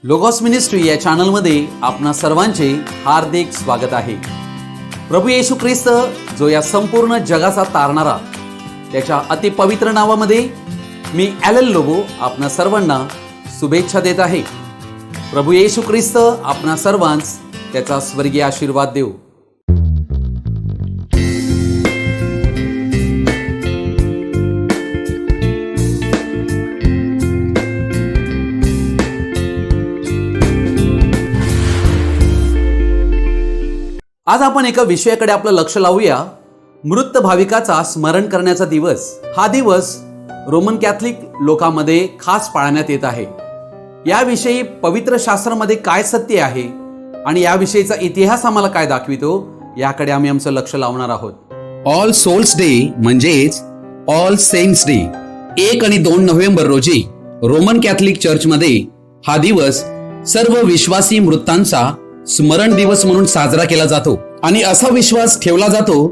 Logos ministry या चॅनलमध्ये आपणा सर्वांचे हार्दिक स्वागत आहे. प्रभू येशू ख्रिस्त जो या संपूर्ण जगाचा तारणारा, त्याच्या अति पवित्र नावामध्ये मी ॲलन लोबो आपणा सर्वांना शुभेच्छा देत आहे. प्रभू येशू ख्रिस्त आपणा सर्वांस त्याचा स्वर्गीय आशीर्वाद देव. आज आपण एका विषयाकडे आपलं लक्ष लावूया. मृत भाविकाचा स्मरण करण्याचा दिवस. हा दिवस रोमन कॅथलिक लोकांमध्ये खास पाळण्यात येत आहे. याविषयी पवित्र शास्त्रामध्ये काय सत्य आहे आणि याविषयीचा इतिहास आम्हाला काय दाखवितो, याकडे आम्ही आमचं लक्ष लावणार आहोत. ऑल सोल्स डे म्हणजेच ऑल सेंट्स डे 1 आणि 2 नोव्हेंबर रोजी रोमन कॅथलिक चर्चमध्ये हा दिवस सर्व विश्वासी मृतांचा स्मरण दिवस म्हणून साजरा केला जातो. आणि असा विश्वास ठेवला जातो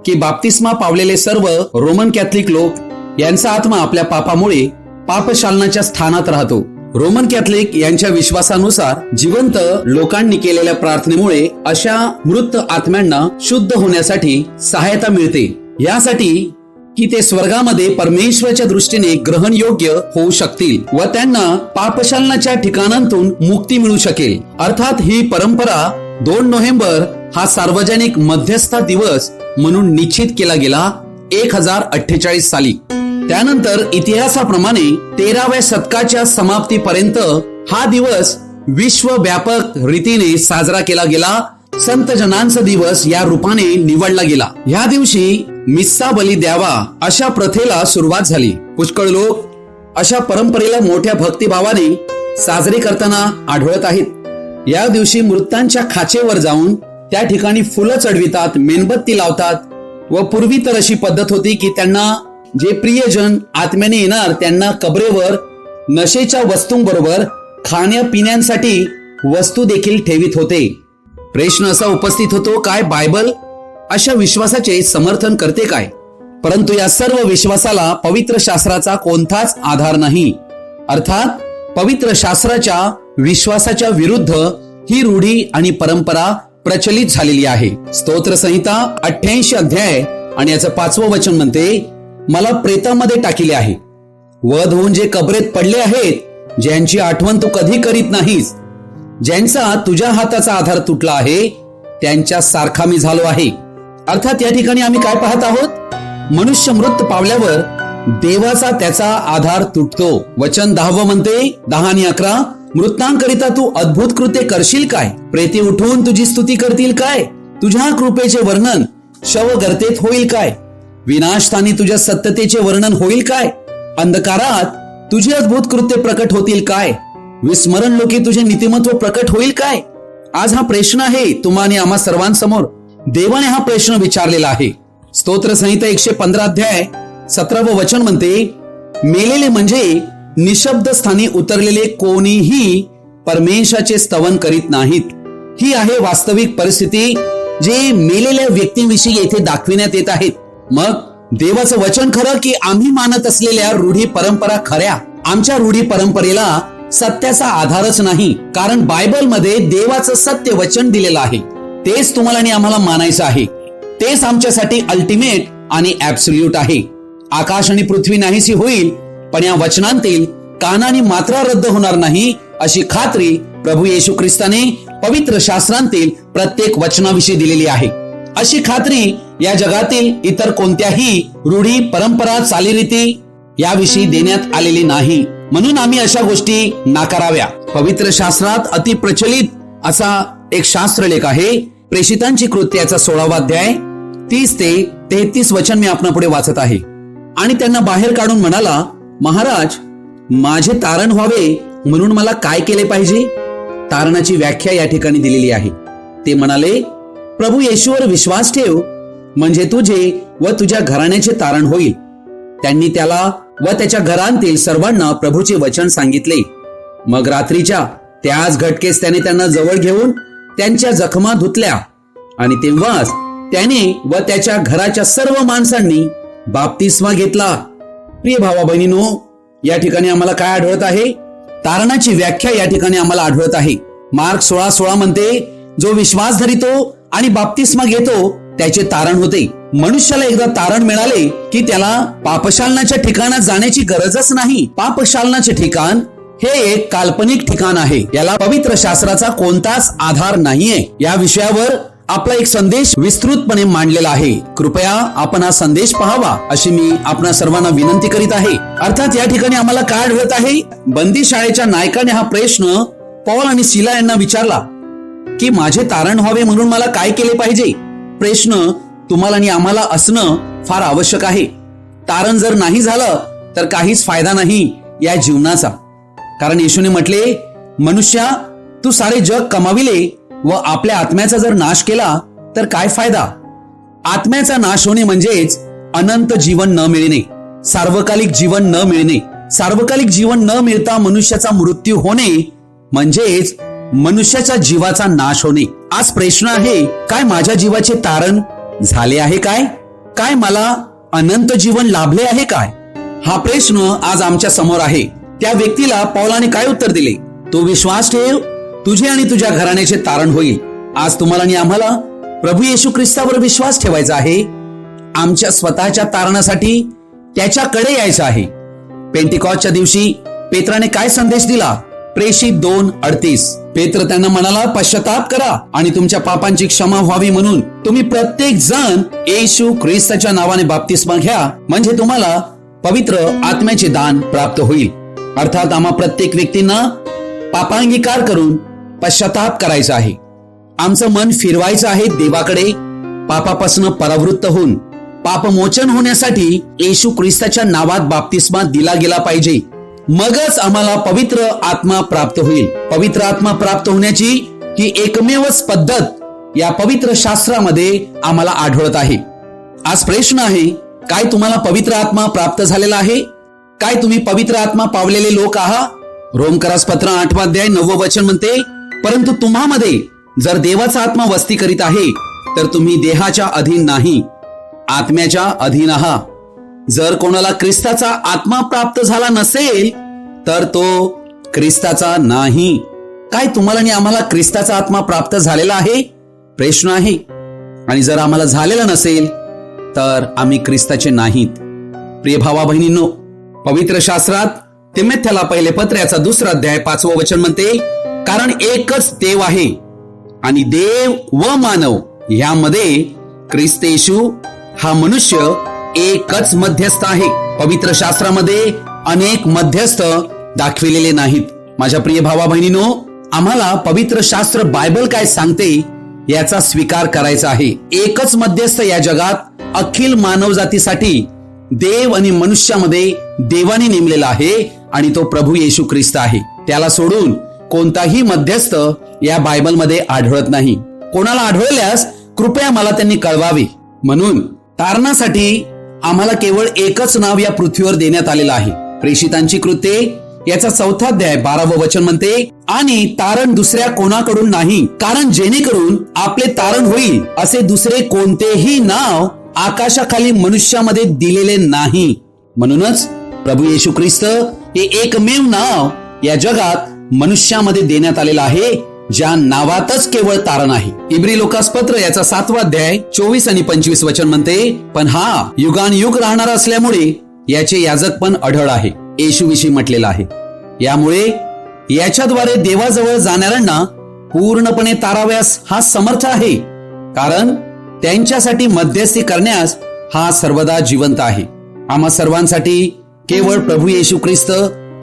की बाप्तिस्मा पावलेले सर्व रोमन कॅथलिक लोक यांचा आत्मा आपल्या पापामुळे पापशालनाच्या स्थानात राहतो. रोमन कॅथलिक यांच्या विश्वासानुसार जिवंत लोकांनी केलेल्या प्रार्थनेमुळे अशा मृत आत्म्यांना शुद्ध होण्यासाठी सहायता मिळते, यासाठी की ते स्वर्गामध्ये परमेश्वराच्या दृष्टीने ग्रहण योग्य होऊ शकतील व त्यांना पापशालनाच्या ठिकाणांतून मुक्ती मिळू शकेल. अर्थात ही परंपरा 2 नोव्हेंबर हा सार्वजनिक मध्यस्थ दिवस म्हणून निश्चित केला गेला 1048 साली. त्यानंतर इतिहासाप्रमाणे 13व्या शतकाच्या समाप्तीपर्यंत हा दिवस विश्वव्यापक रीतीने साजरा केला गेला. संत जनांचा दिवस या रूपाने निवडला गेला. या दिवशी मिस्सा बली द्यावा अशा प्रथेला सुरुवात झाली. पुष्कळ लोक अशा परंपरेला मोठ्या भक्तिभावाने साजरे करताना आढळत आहेत. या दिवशी मृतांच्या खाचेवर जाऊन त्या ठिकाणी फुलं चढवितात, मेणबत्ती लावतात व पूर्वी तर अशी पद्धत होती की त्यांना जे प्रियजन आत्म्याने येणार त्यांना कबरेवर नशेच्या वस्तूंबरोबर खाण्यापिण्यांसाठी वस्तू देखील ठेवित होते. प्रश्न असा उपस्थित होतो, काय बायबल अशा विश्वासाचे समर्थन करते काय? परंतु या सर्व विश्वासाला पवित्र शास्त्राचा कोणताच आधार नाही. अर्थात पवित्र शास्त्राच्या विश्वासाच्या विरुद्ध ही रूढी आणि परंपरा प्रचलित झालेली आहे. स्तोत्र संहिता 88 अध्याय आणि याचं 5वं वचन म्हणते, मला प्रेतामध्ये टाकिले आहे. वध होऊन जे कबरेत पडले आहेत, ज्यांची आठवण तू कधी करीत नाहीस, ज्यांचा तुझ्या हाताचा आधार तुटला आहे, त्यांच्या सारखा मी झालो आहे. अर्थात या ठिकाणी आम्ही काय पाहत आहोत? मनुष्य मृत पावल्यावर देवाचा त्याचा आधार तुटतो. वचन 10 म्हणते, 10 आणि 11, मृतांकरिता तू अद्भुत कृत्य करशील काय? प्रेते उठून तुझी स्तुती करतील काय? तुझ्या कृपेचे वर्णन शवगर्तेत होईल काय? विनाशस्थानी तुझ्या सत्यतेचे वर्णन होईल काय? अंधकारात तुझे अद्भुत कृत्य प्रकट होतील काय? विस्मरण लोके तुझे नीतिमत्व प्रकट होईल काय? आज हा प्रश्न आहे तुम्हा आणि आम्हा सर्वांसमोर. देवाने हा प्रश्न विचारलेला आहे. स्तोत्र संहिता 115 अध्याय 17वं वचन म्हणते, मेलेले म्हणजे निशब्द स्थानी उतरलेले कोणीही परमेश्वराचे स्तवन करीत नाहीत. ही आहे वास्तविक परिस्थिती जे मेलेल्या व्यक्तींविषयी येथे दाखविण्यात येत आहेत. मग देवाचं वचन खरं की आम्ही मानत असलेल्या रूढी परंपरा खऱ्या? आमच्या रूढी परंपरेला सत्याचा आधारच नाही, कारण बायबलमध्ये देवाचं सत्य वचन दिलेलं आहे. तेच तुम्हाला आणि आम्हाला मानायचं आहे. तेच आमच्यासाठी अल्टिमेट आणि ऍब्सोल्यूट आहे. आकाश आणि पृथ्वी नाहीशी होईल, पण या वचनांतील कानाने मात्रा रद्द होणार नाही अशी खात्री प्रभू येशू ख्रिस्ताने पवित्र शास्त्रांतील प्रत्येक वचनाविषयी दिलेली आहे. अशी खात्री या जगातील इतर कोणत्याही रूढी परंपरा चालीरीती याविषयी देण्यात आलेली नाही. म्हणून आम्ही अशा गोष्टी नाकाराव्या. पवित्र शास्त्रात अति प्रचलित असा एक शास्त्रलेख आहे, प्रेषितांची कृत्याचा 16वा अध्याय 30 ते 33 वचन मी आपणापुढे वाचत आहे. आणि त्यांना बाहेर काढून म्हणाला, महाराज, माझे तारण व्हावे म्हणून मला काय केले पाहिजे? तारणाची व्याख्या या ठिकाणी दिलेली आहे. ते म्हणाले, प्रभू येशूवर विश्वास ठेव म्हणजे तुझे व तुझ्या घराण्याचे तारण होईल. त्यांनी त्याला व त्याच्या घरांतील सर्वांना प्रभूचे वचन सांगितले. मग रात्रीच्या त्याच घटकेस त्याने त्यांना जवळ घेऊन त्यांच्या जखमा धुतल्या आणि तेव्हाच त्याने व त्याच्या घराच्या सर्व माणसांनी बाप्तिस्मा घेतला. प्रिय भावा बहिणीनो, या ठिकाणी आम्हाला काय आढळत आहे? तारणाची व्याख्या या ठिकाणी आम्हाला आढळत आहे. मार्क 16:16 म्हणते, जो विश्वास धरितो आणि बाप्तिस्मा घेतो त्याचे तारण होते. मनुष्याला एकदा तारण मिळाले की त्याला पापशालनाच्या ठिकाणात जाण्याची गरजच नाही. पापशालनाचे ठिकाण हे एक काल्पनिक ठिकाण आहे. याला पवित्र शास्त्राचा कोणताच आधार नाहीये. या विषयावर आपला एक संदेश विस्तृतपणे मांडलेला आहे. कृपया आपण हा संदेश पाहावा अशी मी आपणा सर्वांना विनंती करीत आहे. अर्थात या ठिकाणी आम्हाला काय आढळत आहे, बंदी शाळेच्या नायकाने हा प्रश्न पौल आणि सिला यांना विचारला की माझे तारण व्हावे म्हणून मला काय केले पाहिजे. प्रश्न तुम्हाला आणि आम्हाला असणं फार आवश्यक आहे. तारण जर नाही झालं तर काहीच फायदा नाही या जीवनाचा. कारण येशूने म्हटले, मनुष्या तू सारे जग कमाविले व आपल्या आत्म्याचा जर नाश केला तर काय फायदा. आत्म्याचा नाश होणे म्हणजेच अनंत जीवन न मिळणे, सार्वकालिक जीवन न मिळणे. सार्वकालिक जीवन न मिळता मनुष्याचा मृत्यू होणे म्हणजेच मनुष्याच्या जीवाचा नाश होणे. आज प्रश्न आहे, काय माझ्या जीवाचे तारण झाले आहे काय? काय मला अनंत जीवन लाभले आहे काय? हा प्रश्न आज आमच्या समोर आहे. त्या व्यक्तीला पौलाने काय उत्तर दिले, तो विश्वास ठेव, तुझे आणि तुझ्या घराण्याचे तारण होईल. आज तुम्हाला आणि आम्हाला प्रभू येशू ख्रिस्तावर विश्वास ठेवायचा आहे. आमच्या स्वतःच्या तारणासाठी त्याच्याकडे यायचं आहे. पेंटिकॉस्टच्या दिवशी पेत्राने काय संदेश दिला? प्रेषित 2:38. पेत्र त्यांना म्हणाला, पश्चाताप करा आणि तुमच्या पापांची क्षमा व्हावी म्हणून तुम्ही प्रत्येक जण येशू ख्रिस्ताच्या नावाने बाप्तिस्मा घ्या, म्हणजे तुम्हाला पवित्र आत्म्याचे दान प्राप्त होईल. अर्थात आम्हा प्रत्येक व्यक्तींना पापांगीकार करून पश्चाताप करायचा आहे. आमचं मन फिरवायचं आहे देवाकडे. पापापासून परावृत्त होऊन पापमोचन होण्यासाठी येशू ख्रिस्ताच्या नावात बाप्तिस्मा दिला गेला पाहिजे. मगच आम्हाला पवित्र आत्मा प्राप्त होईल. पवित्र आत्मा प्राप्त होण्याची ही एकमेवच पद्धत या पवित्र शास्त्रामध्ये आम्हाला आढळत आहे. आज प्रश्न आहे, काय तुम्हाला पवित्र आत्मा प्राप्त झालेला आहे? काय तुम्ही पवित्र आत्मा पावलेले लोक आहात? रोमकरास पत्र 8 अध्याय 9 वचन म्हणते, परंतु तुम्हामध्ये जर देवाचा आत्मा वस्ती करीत आहे तर तुम्ही देहाच्या अधीन नाही, आत्म्याच्या अधीन आहात. जर कोणाला ख्रिस्ताचा आत्मा प्राप्त झाला नसेल तर तो ख्रिस्ताचा नाही. काय तुम्हाला आणि आम्हाला ख्रिस्ताचा आत्मा प्राप्त झालेला आहे? प्रश्न आहे. आणि जर आम्हाला झालेला नसेल तर आम्ही ख्रिस्ताचे नाहीत. प्रिय भावा बहिणींनो, पवित्र शास्त्रात तिमोथेला पहिले पत्र याचा 2 अध्याय 5 वचन म्हणते, कारण एकच देव आहे आणि देव व मानव यामध्ये ख्रिस्त येशू हा मनुष्य एकच मध्यस्थ आहे. पवित्र शास्त्रामध्ये अनेक मध्यस्थ दाखविलेले नाहीत. माझ्या प्रिय भावा बहिणीनो, आम्हाला पवित्र शास्त्र बायबल काय सांगते याचा स्वीकार करायचा आहे. एकच मध्यस्थ या जगात अखिल मानव जातीसाठी देव आणि मनुष्यामध्ये देवाने नेमलेला आहे आणि तो प्रभू येशू ख्रिस्त आहे. त्याला सोडून कोणताही मध्यस्थ या बायबलमध्ये आढळत नाही. कोणाला आढळल्यास कृपया मला त्यांनी कळवावे. म्हणून तारणासाठी आम्हाला केवळ एकच नाव या पृथ्वीवर देण्यात आलेलं आहे. प्रेषितांची कृत्ये याचा 4 अध्याय 12 वचन म्हणते, आणि तारण दुसऱ्या कोणाकडून नाही, कारण जेणेकरून आपले तारण होईल असे दुसरे कोणतेही नाव आकाशाखाली मनुष्यामध्ये दिलेले नाही. म्हणूनच प्रभू येशू ख्रिस्त हे एकमेव नाव या जगात मनुष्यामध्ये देण्यात आलेलं आहे, ज्या नावातच केवळ तारण आहे. इब्री लोकास पत्र याचा 7 अध्याय 24 आणि 25 वचन म्हणते, पण हा युगानुयुग राहणारा असल्यामुळे याचे याजक पण अढळ आहे, येशू विषयी म्हटलेलं आहे. यामुळे याच्याद्वारे देवाजवळ जाणाऱ्यांना पूर्णपणे ताराव्यास हा समर्थ आहे, कारण त्यांच्यासाठी मध्यस्थी करण्यास हा सर्वदा जिवंत आहे. आम्हा सर्वांसाठी केवळ प्रभू येशू ख्रिस्त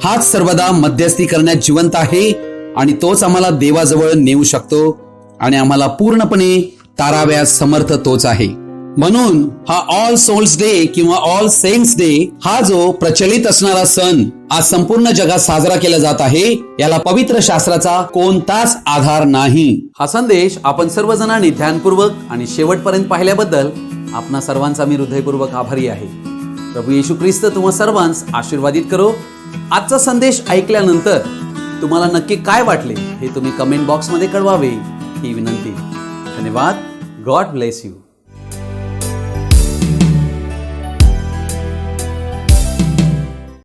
हाच सर्वदा मध्यस्थी करण्यात जिवंत आहे आणि तोच आम्हाला देवाजवळ नेऊ शकतो आणि आम्हाला पूर्णपणे ताराव्यास समर्थ तोच आहे. म्हणून हा ऑल सोल्स डे किंवा ऑल सेंट्स डे हा जो प्रचलित असणारा सण आज संपूर्ण जगात साजरा केला जात आहे, याला पवित्र शास्त्राचा कोणताच आधार नाही. हा संदेश आपण सर्वजणांनी ध्यानपूर्वक आणि शेवटपर्यंत पाहिल्याबद्दल आपणा सर्वांचा मी हृदयपूर्वक आभारी आहे. प्रभू येशू ख्रिस्त तुम्हा सर्वांस आशीर्वादित करो. आजचा संदेश ऐकल्यानंतर तुम्हाला नक्की काय वाटले हे तुम्ही कमेंट बॉक्समध्ये कळवावे ही विनंती. धन्यवाद. God bless you.